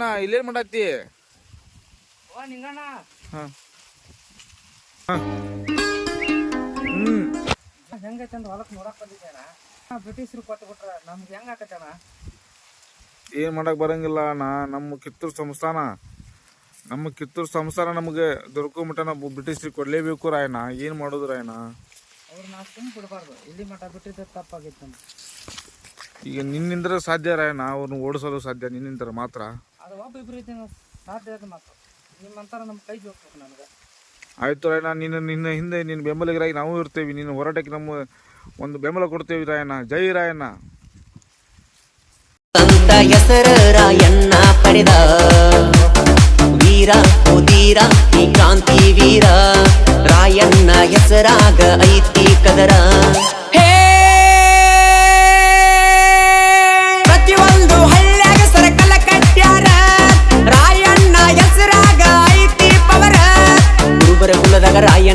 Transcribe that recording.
ರಾಯಣ್ಣ ಇಲ್ಲೇನ್ ಮಾಡತ್ತಿ? ನಿಂಗಣ್ಣ ಹೆಂಗೈತೆ ಅಂತ ಹೊಲಕ್ ನೋಡಕ್ ಬಂದಿದ್ದೇನ. ಬ್ರಿಟಿಷರು ಕೊಟ್ಟು ಬಿಟ್ರ ನಮ್ಗೆ ಹೆಂಗ ಆಕತ್ತಣ್ಣ? ಏನ್ ಮಾಡಕ್ ಬರಂಗಿಲ್ಲ ಅಣ್ಣ. ನಮ್ಮ ಕಿತ್ತೂರು ಸಂಸ್ಥಾನ ನಮಗೆ ದೊರಕೊಂಬಿಟ್ಟ. ನಾವು ಬ್ರಿಟಿಷ್ರಿಗೆ ಕೊಡ್ಲೇಬೇಕು ರಾಯಣ್ಣ. ಏನ್ ಮಾಡೋದು ರಾಯಣ್ಣ? ಅವ್ರು ನಾವು ಸುಮ್ ಬಿಡಬಾರ್ದು. ಇಲ್ಲಿ ಮಠ ಬಿಟ್ಟಿದ್ದೆ ತಪ್ಪಾಗಿತ್ತು ನಮ್ಗೆ. ಈಗ ನಿನ್ನಿಂದ ಸಾಧ್ಯ ರಾಯಣ್ಣ, ಅವ್ರನ್ನ ಓಡಿಸಲು ಸಾಧ್ಯ ನಿನ್ನಿಂದ ಮಾತ್ರ. ಅದು ಒಬ್ಬಿಬ್ರು ಸಾಧ್ಯ ಅದು ಮಾತ್ರ. ನಿಮ್ಮಂತರ ನಮ್ಮ ಕೈ ಜೋಡ್ಬೇಕು ನನಗೆ. ಆಯ್ತು ರಾಯಣ್ಣ, ನಿನ್ನ ಹಿಂದೆ ನಿನ್ನ ಬೆಂಬಲಿಗರಾಗಿ ನಾವು ಇರ್ತೇವೆ. ನಿನ್ನ ಹೋರಾಟಕ್ಕೆ ನಮ್ಮ ಒಂದು ಬೆಂಬಲ ಕೊಡ್ತೇವೆ ರಾಯಣ್ಣ. ಜೈ ರಾಯಣ್ಣ. ಸಂತ ಹೆಸರ ರಾಯಣ್ಣ ಪಡೆದ ವೀರ ಉದೀರ ಈ ಕ್ರಾಂತಿ ವೀರ. ರಾಯಣ್ಣ ಹೆಸರಾಗ ಐತಿ ಕದರ. ಹೇ